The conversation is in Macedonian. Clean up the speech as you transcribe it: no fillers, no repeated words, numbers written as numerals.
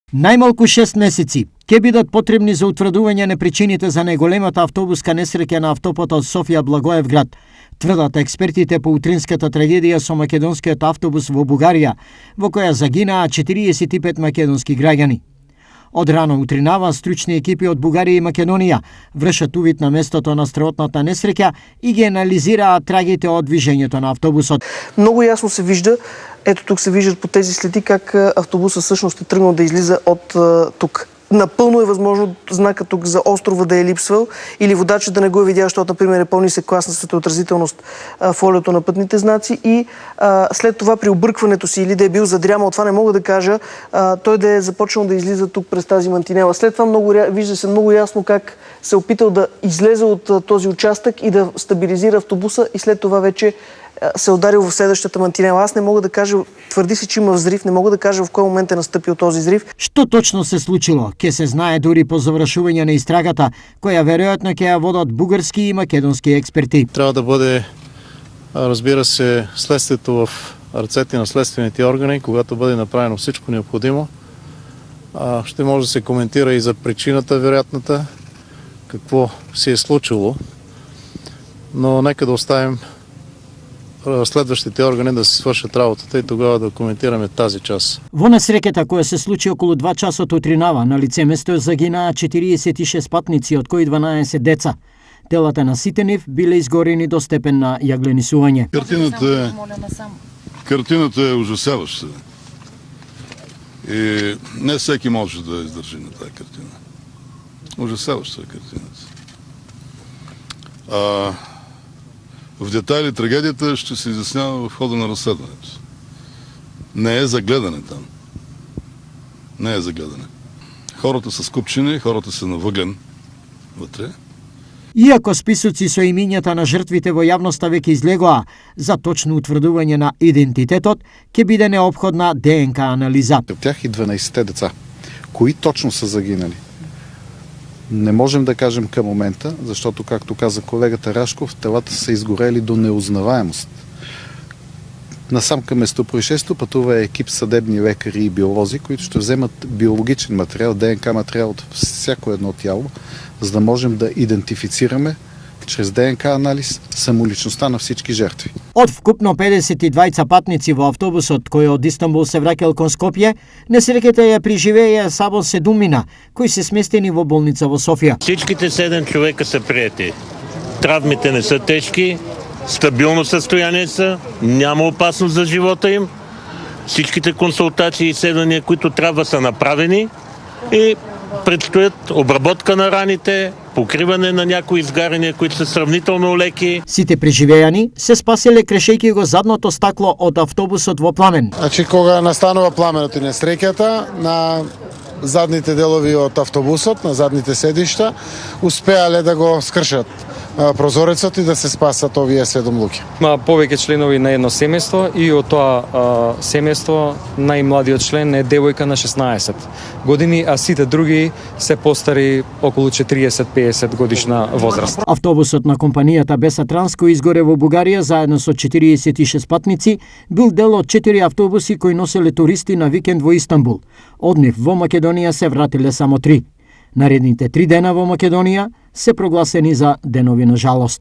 Најмалку 6 месеци ќе бидат потребни за утврдување на причините за најголемата автобуска несреќа на автопатот Софија Благоевград, тврдат експертите по утринската трагедија со македонскиот автобус во Бугарија, во која загинаа 45 македонски граѓани. Од рано утринава стручни екипи од Бугарија и Македонија вршат увид на местото на страотната несреќа и ги анализираат трагите од движењето на автобусот. Много ясно се вижда, ето тук се виждат по тези следи как автобусът всъщност е тръгнал да излиза от тук. Напълно е възможно знака тук за острова да е липсвал или водачът да не го е видял, защото, например, е по-нисък клас на светоотразителност фолиото на пътните знаци и след това при объркването си или да е бил задрямал, това не мога да кажа, той да е започнал да излиза тук през тази мантинела. След това вижда се много ясно как се е опитал да излезе от този участък и да стабилизира автобуса и след това вече се ударил в следващата мантинела. Аз не мога да кажа, твърди се, че има взрив, не мога да кажа в кой момент е настъпил този взрив. Што точно се случило, ќе се знае дури по завршување на истрагата, која веројатно ќе ја водат бугарски и македонски експерти. Трябва да бъде, разбира се, следствието в ръцете на следствените органи, когато бъде направено всичко необходимо. Ще може да се коментира и за причината, вероятната, какво се е случило, но нека да оставим следващите органи да се свършат работата и тогава да коментираме тази част. Во несреќата која се случи околу 2 часот утринава, на лице место загинаа 46 патници, од кои 12 деца. Телата на сите нив биле изгорени до степен на јагленисување. Картината е ужасяваща. И не всеки може да издържи на тази картина. Ужасяваща е картината. В детайли трагедията ще се изяснява в хода на разследването. Не е за гледане там. Не е за гледане. Хората са скупчени, хората са на въглен вътре. Иако списоци со имињата на жртвите во јавноста веќе излегоа, за точно утврдување на идентитетот ќе биде неопходна ДНК анализа. От тях и 12 деца. Кои точно са загинали? Не можем да кажем към момента, защото, както каза колегата Рашков, телата са изгорели до неузнаваемост. Насам към местопроизшествието пътува екип съдебни лекари и биолози, които ще вземат биологичен материал, ДНК материал от всяко едно тяло, за да можем да идентифицираме чрез ДНК анализ самоличността на всички жертви. Од вкупно 52 патници во автобусот кој од Истанбул се враќал кон Скопје, несреќата ја преживеја само 7 кои се сместени во болница во Софија. Всичките 7 човека са приети. Травмите не са тежки, стабилно състояние са, няма опасност за живота им. Всичките консултации и изследвания, които трябва, са направени и предстоят обработка на раните, покриване на някои изгаряния, които са сравнително леки. Сите преживеани се спаселе крешејќи го задното стакло од автобусот во пламен. Значи кога настанува пламенот и несреќата на задните делови од автобусот, на задните седишта, успеале да го скршат прозорецот и да се спасат овие 7 луѓе. Има повеќе членови на едно семејство и од тоа семејство најмладиот член е девојка на 16 години, а сите други се постари околу 40-50 годишна возраст. Автобусот на компанијата Беса Транс кој изгоре во Бугарија заедно со 46 патници бил дел од 4 автобуси кои носеле туристи на викенд во Истанбул. Од нив во Македонија се вратиле само 3. Наредните 3 дена во Македонија се прогласени за денови на жалост.